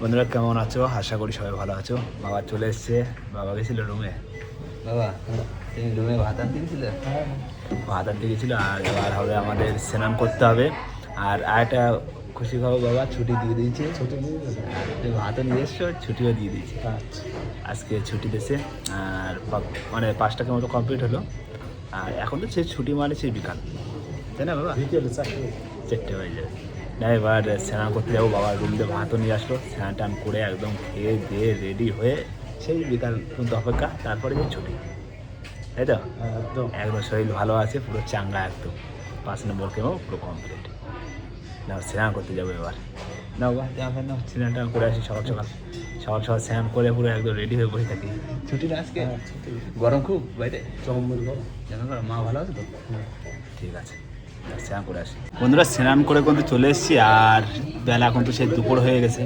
বন্ধুরা কেমন আছো? আশা করি সবাই ভালো আছো। বাবা চলে এসছে, বাবা গেছিল রুমে। বাবা তুমি রুমে ভাত আনতে গেছিলে? ভাত আনতে গেছিলো। আর এবার হবে আমাদের স্নান করতে হবে। আর আরেকটা খুশি খবর, বাবা ছুটি দিয়ে দিয়েছে। তুমি ভাতও নিয়ে এসছো, ছুটিও দিয়ে দিয়েছে। আজকে ছুটি দিয়েছে। আর মানে 5টার মতো কমপ্লিট হলো। আর এখন তো সেই ছুটি মানে সেই বিকাল, তাই না বাবা? বিকেলে 4টে হয়ে যাবে। না এবার স্নান করতে যাবো। বাবার রুম দিয়ে ভাতও নিয়ে আসলো, স্নান টান করে একদম খেয়ে দিয়ে রেডি হয়ে সেই বিকাল পর্যন্ত অপেক্ষা, তারপরে যে ছুটি, তাই তো? একদম শরীর ভালো আছে, পুরো চাঙ্গা, একদম 5 নম্বর কেমো পুরো কমপ্লিট। না স্নান করতে যাবো এবার। না বাবা না স্নান টান করে আসি সকাল সকাল। সকাল সকাল স্নান করে পুরো একদম রেডি হয়ে বসে থাকি। ছুটি না আজকে? গরম খুব বাইরে? গরম। মা ভালো আছে তো? ঠিক আছে, স্নান করে আসি। বন্ধুরা স্নান করে কিন্তু চলে এসেছি। আর বেলা কিন্তু সেই দুপুর হয়ে গেছে।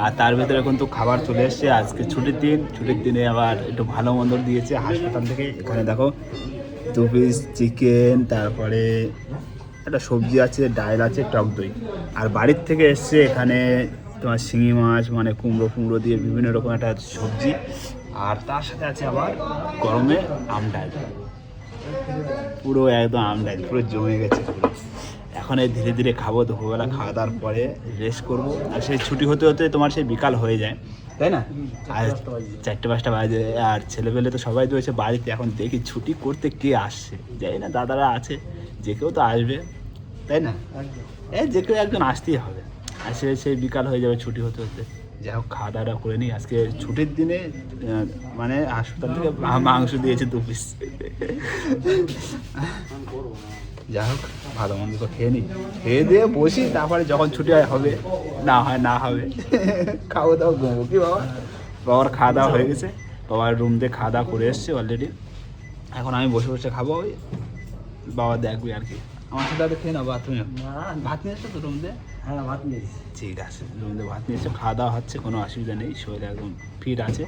আর তার ভেতরে কিন্তু খাবার চলে এসছে। আজকে ছুটির দিন, ছুটির দিনে আবার একটু ভালো মন্দ দিয়েছে হাসপাতাল থেকে। এখানে দেখো 2 পিস চিকেন, তারপরে একটা সবজি আছে, ডাল আছে, টক দই। আর বাড়ির থেকে এসছে এখানে তোমার শিঙি মাছ, মানে কুমড়ো দিয়ে বিভিন্ন রকম একটা সবজি। আর তার সাথে আছে আবার গরমে আম ডাল, পুরো একদম আম ডাল পুরো জমে গেছে পুরো। এখন এই ধীরে ধীরে খাবো, দুপুরবেলা খাওয়া দাওয়ার পরে রেস্ট করবো। আর সেই ছুটি হতে হতে তোমার সেই বিকাল হয়ে যায়, তাই না? আর 4-5টা বাজে। আর ছেলেপেলে তো সবাই রয়েছে বাড়িতে। এখন দেখি ছুটি করতে কে আসছে, যাই না, দাদারা আছে, যে কেউ তো আসবে, তাই না? যে কেউ একজন আসতেই হবে। আর সেই বিকাল হয়ে যাবে ছুটি হতে হতে। যাই হোক খাওয়া দাওয়া করে নিই। আজকে ছুটির দিনে মানে হাসপাতাল থেকে মাংস দিয়েছে 2 পিস। যাই হোক ভালো মন্দ তো খেয়ে নিই, খেয়ে দিয়ে বসি, তারপরে যখন ছুটি হবে না হবে খাওয়া দাওয়া ঘুমবো। কি বাবা? বাবার খাওয়া দাওয়া হয়ে গেছে, বাবার রুম দিয়ে খাওয়া দাওয়া করে এসছে অলরেডি। এখন আমি বসে বসে খাবো, ওই বাবা দেখবি আর কি। আমার সাথে খেয়ে নাও। তুমি ভাত নিয়ে এসছো তো রুম দিয়ে? হ্যাঁ ভাত নিয়েছি। ঠিক আছে, রুম দিয়ে ভাত নিয়ে এসছো, খাওয়া দাওয়া হচ্ছে, কোনো অসুবিধা নেই, শরীর একদম ফিট আছে।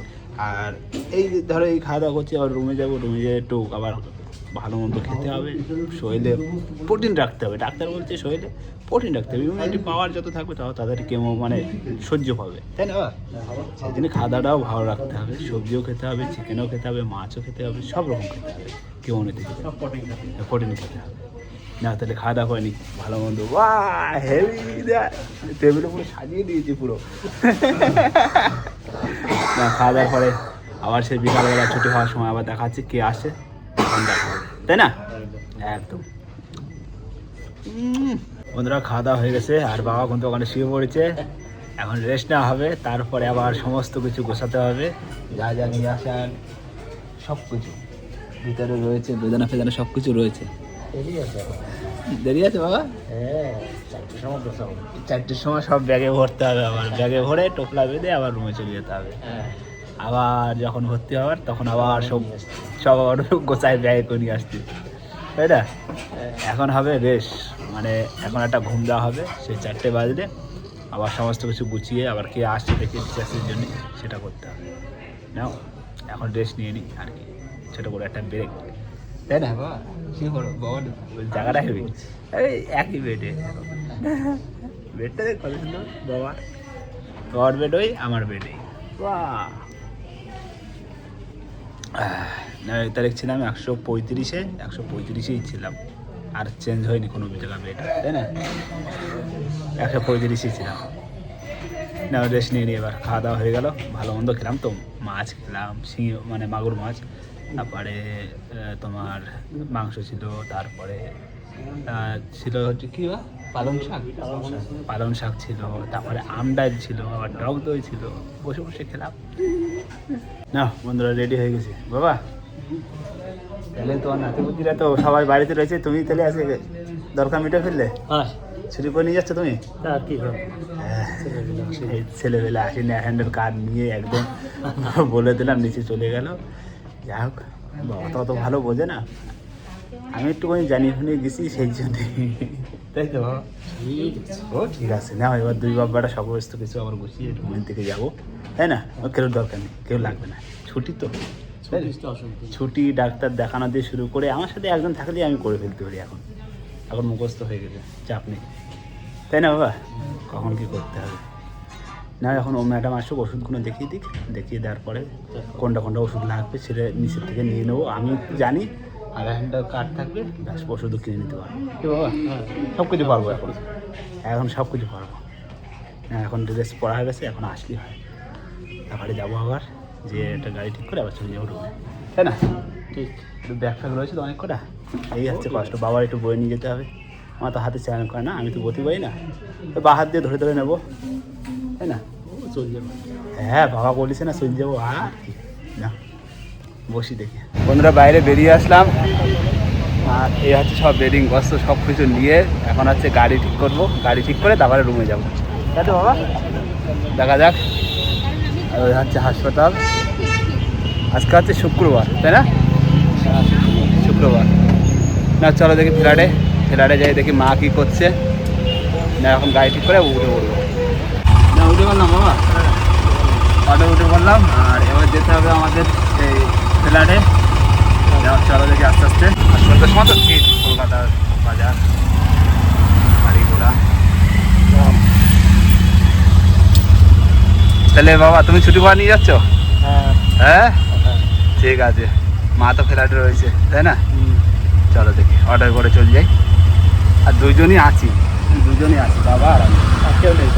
আর এই ধরো এই খাওয়া দাওয়া করছি, আবার রুমে যাবো, রুমে যেয়ে একটু আবার ভালো মন্দ খেতে হবে, শরীরে প্রোটিন রাখতে হবে। ডাক্তার বলছে শরীরে প্রোটিন রাখতে হবে, ইমিউনিটি পাওয়ার যত থাকবে তত তাদের কেমো মানে সহ্য পাবে, তাই না? সেই জন্য খাওয়া দাওয়াটাও ভালো রাখতে হবে, সবজিও খেতে হবে, চিকেনও খেতে হবে, মাছও খেতে হবে, সব রকম খেতে হবে, কেমোনিতে খেতে হবে, প্রোটিন খেতে হবে। না তাহলে খাওয়া দাওয়া করেনি ভালো মন্দ, বাহ হেভি টেবিলে পুরো সাজিয়ে দিয়েছি পুরো। না খাওয়া দাওয়ার পরে আবার সেই বিকালবেলা ছুটি হওয়ার সময় আবার দেখাচ্ছি কে আসে, তখন দেখা হবে, তাই না? একদম। বন্ধুরা খাওয়া দাওয়া হয়ে গেছে। আর বাবা কিন্তু ওখানে শুয়ে পড়েছে, এখন রেস্ট নেওয়া হবে। তারপরে আবার সমস্ত কিছু গোছাতে হবে, যা যা নিয়ে আসার সব কিছু ভিতরে রয়েছে, বেদানা ফেদানা সব কিছু রয়েছে। দেরি আছে বাবা? হ্যাঁ 4টের সময় সব ব্যাগে ভরতে হবে, আবার ব্যাগে ভরে টোপলা বেঁধে আবার রুমে চলে যেতে হবে। আবার যখন ভর্তি হওয়ার তখন আবার সব আবার গোছায় ব্যাগে করে নিয়ে আসতে, তাই না? এখন হবে রেস্ট, মানে এখন একটা ঘুম দেওয়া হবে। সেই 4টে বাজলে আবার সমস্ত কিছু গুছিয়ে আবার কে আসছে দেখে রিচার্জের জন্য সেটা করতে হবে। নাও এখন রেস্ট নিয়ে নিই আর কি, ছোটো করে একটা ব্রেক, তাই না? বাবা কী করো বাবা, জায়গাটা হেবি, এই একই বেডে, বেডটা দেখ কত সুন্দর। বাবার বেড ওই, আমার বেড এই। বাহ না, তারিখ ছিলাম 135-135ই ছিলাম, আর চেঞ্জ হয়নি কোনো জায়গা বেড, তাই না? 135ই ছিলাম। না রেস্ট নিয়ে নিয়ে এবার খাওয়া দাওয়া হয়ে গেল, ভালো মন্দ খেলাম তো, মাছ খেলাম, শিঙি মানে মাগুর মাছ, তারপরে তোমার মাংস ছিল, তারপরে ছিল হচ্ছে কী পালং শাক ছিল, তারপরে আম ডাল ছিল, আবার টক দই ছিল, বসে বসে খেলাম। না বন্ধুরা রেডি হয়ে গেছে বাবা। তাহলে তোমার নাতিপুতিরা তো সবাই বাড়িতে রয়েছে, তুমি তাহলে আজকে দরকার মিটে ফেললে? ছুটি করে নিয়ে যাচ্ছ তুমি? ছেলেবেলা আসেনি, হ্যান্ডেল কার্ড নিয়ে একদম বলে দিলাম, নিচে চলে গেল। যাই হোক বাবা তো অত ভালো বোঝে না, আমি একটুখানি জানিয়ে শুনে গেছি সেই জন্যে, তাই তো বাবা? ও ঠিক আছে, না এবার 2 বাব্বাটা সমস্ত কিছু আবার গুছিয়ে রুমের থেকে যাবো, তাই না? কেউ দরকার নেই, কেউ লাগবে না, ছুটি তো। ছুটি ডাক্তার দেখানো দিয়ে শুরু করে আমার সাথে একজন থাকলেই আমি করে ফেলতে পারি। এখন মুখস্থ হয়ে গেছে, চাপ নেই, তাই না বাবা? কখন কী করতে হবে না এখন ও ম্যাডাম আসুক, ওষুধগুলো দেখিয়ে দিক, দেখিয়ে দেওয়ার পরে কোনটা কোনটা ওষুধ লাগবে সেটা নিচের থেকে নিয়ে নেবো। আমি জানি আধার ঘন্টা কার্ড থাকবে, ব্যাস ওষুধও কিনে নিতে পারবো। কি বাবা, সব কিছু পারবো এখন, এখন সব কিছু পারবো। হ্যাঁ এখন ড্রেস পরা হয়ে গেছে, এখন আসলেই হয়। তারপরে যাবো আবার, যে একটা গাড়ি ঠিক করে আবার চলে যাবো রুমে, তাই না? ঠিক, একটু ব্যাগ ফ্যাগ রয়েছে তো অনেক কটা, এই হচ্ছে কষ্ট। বাবার একটু বই নিয়ে যেতে হবে, আমার তো হাতে চালান করে না, আমি তো বতি পাই না, তো বা হাত দিয়ে ধরে ধরে নেবো, তাই না? চলে যাবো, হ্যাঁ বাবা বলিছে না চলে যাবো। আর কি না, বসি দেখি। বন্ধুরা বাইরে বেরিয়ে আসলাম, আর এই হচ্ছে সব বেডিং বস্ত্র সব কিছু নিয়ে এখন হচ্ছে গাড়ি ঠিক করবো, গাড়ি ঠিক করে তারপরে রুমে যাবো, তাই তো বাবা? দেখা যাক। আর ওই হচ্ছে হাসপাতাল, আজকে হচ্ছে শুক্রবার, তাই না? শুক্রবার। না চলো দেখি ফ্ল্যাটে, ফ্ল্যাটে যাই দেখি মা কী করছে। না এখন গাড়ি ঠিক করে উঠে পড়বো। না উঠে বললাম বাবা, অটো উঠে পড়লাম, আর এবার যেতে হবে আমাদের এই ফ্ল্যাটে। চলো দেখি আস্তে আস্তে। আর সন্ধ্যার সময় তো ভিড়, কলকাতার বাজার, গাড়ি ঘোড়া। তাহলে বাবা তুমি ছুটি পাওয়া নিয়ে যাচ্ছ? হ্যাঁ ঠিক আছে, মা তো ফ্ল্যাটে রয়েছে, তাই না? চলো দেখি অর্ডার করে চলে যাই। আর দুজনই আছি, বাবা আর আমি, আর কেউ নেই,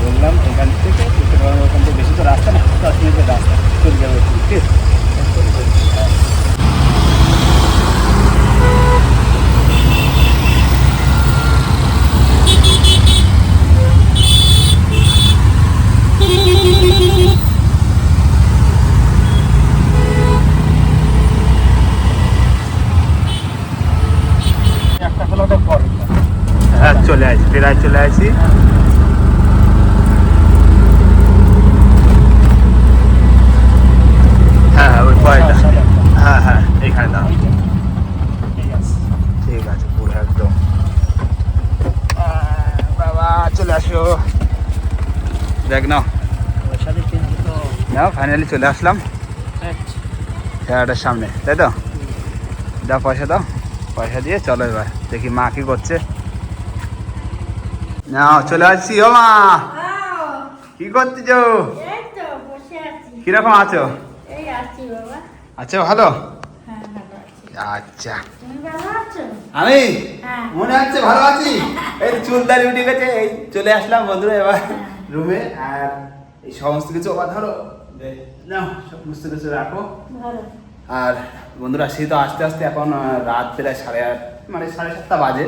বললাম এখান থেকে ওখান থেকে বেশি তো রাস্তা না, 10 মিনিটের রাস্তা, চলে যাবে। ঠিক হ্যাঁ চলে আসি, প্রায় চলে আসি। হ্যাঁ হ্যাঁ ওই পয়টা, হ্যাঁ হ্যাঁ এইখানে দাও। ঠিক আছে পুরো একদম। বাবা চলে আসো, দেখ নাও নাও, ফাইনালি চলে আসলাম খেলাটার সামনে, তাই তো? দাও পয়সা দাও, পয়সা দিয়ে চলো এবার দেখি মা কি করছে। নাও চলে আসছি। ও মা কি করতেছ? কিরকম আছো? আচ্ছা ভালো, আচ্ছা আমি মনে হচ্ছে ভালো আছি। এই চুলদারি উঠে গেছে, এই চলে আসলাম বন্ধুরা এবার রুমে। আর এই সমস্ত কিছু আবার ধরো নাও, সমস্ত কিছু রাখো। আর বন্ধুরা সে তো আস্তে আস্তে এখন রাত প্রায় 8:30, মানে 7:30 বাজে।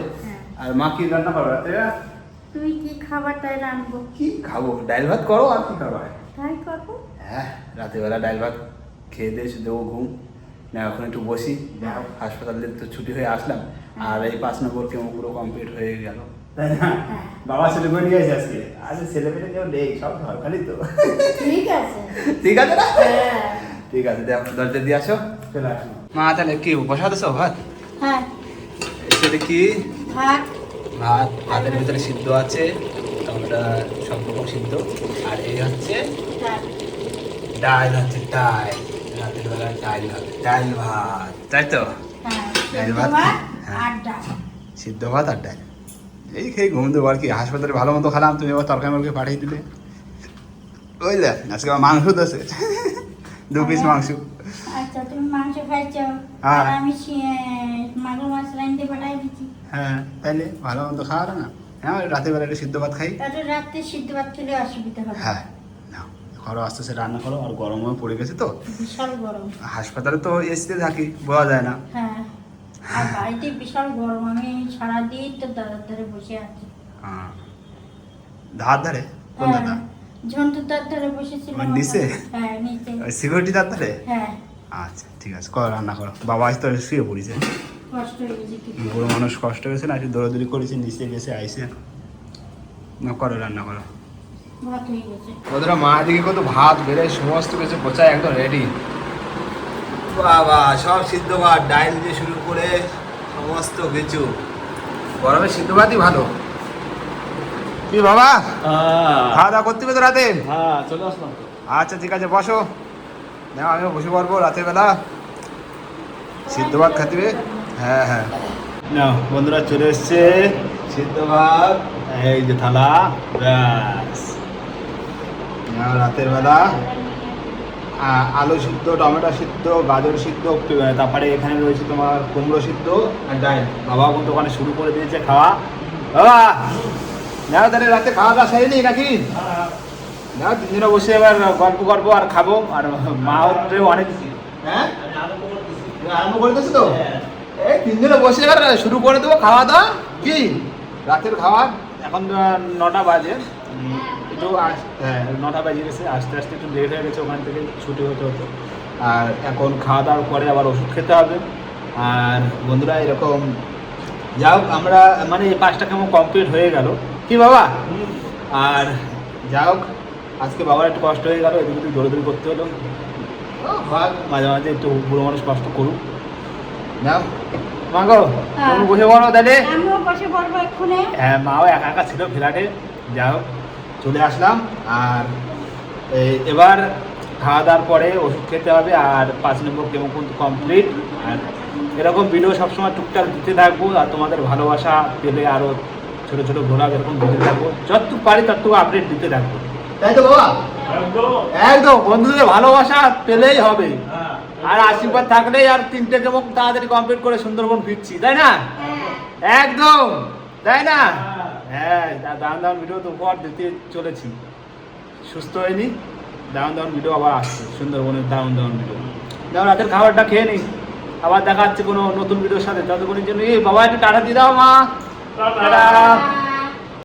আর মা কি রান্না করো রাতে? তুমি কি খাবার তাই রাখবো? কি খাবো? ডাল ভাত করো, আর কি খাবো? তাই করবো। হ্যাঁ রাতের বেলা ডাল ভাত খেয়ে দিয়ে দেবো ঘুম। না এখন একটু বসি, হাসপাতালে তো ছুটি হয়ে আসলাম, আর এই 5 নম্বর কেমো পুরো কমপ্লিট হয়ে গেল, তাই না? বাবা ছেলে করে নিয়ে আসে আজকে, আজকে ছেলে পেলে কেউ নেই, সব সরকারি তো। ঠিক আছে, ঠিক আছে না? ঠিক আছে, দরজা দিয়ে আসো, চলে আসো। মা তাহলে কি বসাতে সব ভাত? হ্যাঁ সেটা কি? ভাত। ভাত, ভাতের ভিতরে সিদ্ধ আছে, টমেটো সব রকম সিদ্ধ। আর এই হচ্ছে ডাল, হচ্ছে ডাল, রাতের বেলা ডাল হবে, ডাল ভাত, তাই তো? ডাল ভাত, হ্যাঁ সিদ্ধ ভাত আর ডাল, এই খেয়ে ঘুম দেবো আর কি। হাসপাতালে ভালো মতো খেলাম, তুমি এবার তরকারি মরকারি পাঠিয়ে দিলে, বুঝলে? আজকে আমার মাংস আছে 2 পিস মাংস। আচ্ছা তুমি মাংস খাইছো, হ্যাঁ। আর আমি মাগুর মাছ রাইন্দে পাঠাই দিচ্ছি। হ্যাঁ তাইলে ভালো মতো খাওয়া না? হ্যাঁ রাতের বেলা একটু সিদ্ধ ভাত খাই। তাহলে রাতে সিদ্ধ ভাত খেলে অসুবিধা হবে। হ্যাঁ নাও করো, আস্তে আস্তে রান্না করো। আর গরমও পড়ে গেছে তো, বিশাল গরম। হাসপাতালে তো এসিতে থাকি, বোঝা যায় না। হ্যাঁ আর বাড়িতে বিশাল গরম, আমি সারাদিন তো দাদার ধারে বসে আছি। ধার ধারে? কোন হ্যাঁ দাদা? ঝন্টুর দার ধারে বসেছিলাম। নিচে? হ্যাঁ নিচে, সিকিউরিটি দাঁত ধারে? হ্যাঁ। আচ্ছা ঠিক আছে, করো রান্না করো। বাবা আজ তো শুয়ে পড়েছে, কষ্ট হয়ে গেছে কি বুড়ো মানুষ, কষ্ট হয়েছে না, একটু দৌড়াদৌড়ি করেছে, নিচে গেছে আইসে। না করো রান্না করো। ভাত হয়ে গেছে। ওদের মা দিকে কত ভাত বেড়ে সমস্ত কিছু গোছায় একদম রেডি। বাবা সব সিদ্ধ ভাত, ডাল দিয়ে শুরু করে সমস্ত কিছু। গরমে সিদ্ধ ভাতই ভালো। কি বাবা খাওয়া দাওয়া করতে হবে তো রাতে? হ্যাঁ চলে আসলাম। আচ্ছা ঠিক আছে বসো, না আমিও বসে পড়বো রাতের বেলা, সিদ্ধ ভাত খাতে হবে। হ্যাঁ হ্যাঁ না বন্ধুরা চলে এসছে সিদ্ধ ভাত, এই যে থালা, ব্যাস আর রাতের বেলা আলু সিদ্ধ, টমেটো সিদ্ধ, গাজর সিদ্ধ, তারপরে এখানে রয়েছে তোমার কুমড়ো সিদ্ধ আর ডাল। বাবাও কিন্তু ওখানে শুরু করে দিয়েছে খাওয়া। বাবা নাও তাহলে রাতে খাওয়া দাওয়া সেরে নি নাকি? নাও তিনজনে বসে এবার গল্প গল্প আর খাবো। আর মা হচ্ছে অনেক, হ্যাঁ আরম্ভ করে দিয়েছে তো, এই তিনজনে বসে এবার শুরু করে দেবো খাওয়া দাওয়া। কি রাতের খাওয়া এখন 9টা বাজে, একটু হ্যাঁ 9টা বাজে গেছে, আস্তে আস্তে একটু লেট হয়ে গেছে, ওখান থেকে ছুটি হতে হতো। আর এখন খাওয়া দাওয়ার পরে আবার ওষুধ খেতে হবে। আর বন্ধুরা এরকম যাও আমরা মানে এই 5টা কেমন কমপ্লিট হয়ে গেল কি বাবা। আর যাও আজকে বাবার একটু কষ্ট হয়ে গেল, এদিকে একটু দৌড়দৌড়ি করতে হলো। মাঝে মাঝে একটু বুড়ো মানুষ কষ্ট করুক। যাও মা গো তুমি বসে পড়ো তাহলে। আমিও বসে পড়বো এক্ষুনি। হ্যাঁ মাও একা একা ছিল ফ্ল্যাটে, যাও চলে আসলাম। আর এবার খাওয়া দাওয়ার পরে ওষুধ খেতে হবে। আর 5 নম্বর কেমো কিন্তু কমপ্লিট। আর এরকম ভিডিও সবসময় টুকটাক দিতে থাকবো। আর তোমাদের ভালোবাসা পেলে আরও ছোটো ছোটো ঘোরা এরকম দিতে থাকবো, যতটুকু পারি ততটুকু আপডেট দিতে থাকবো, তাই তো বাবা? একদম বন্ধুদের ভালোবাসা পেলেই হবে, আর আশীর্বাদ থাকলেই আর 3টে কেমন তাড়াতাড়ি কমপ্লিট করে সুন্দরবন ফিরছি, তাই না? একদম তাই না? হ্যাঁ দারুণ দারুণ ভিডিও তো উপহার দিতে চলেছি। সুস্থ হয়নি, দারুণ দারুণ ভিডিও আবার আসছে, সুন্দরবনের দারুণ দারুণ ভিডিও। যেমন রাতের খাবারটা খেয়ে নিই, আবার দেখা যাচ্ছে কোনো নতুন ভিডিওর সাথে। ততক্ষণের জন্য এই বাবা একটু টাটা দিয়ে দাও মা। টাটা।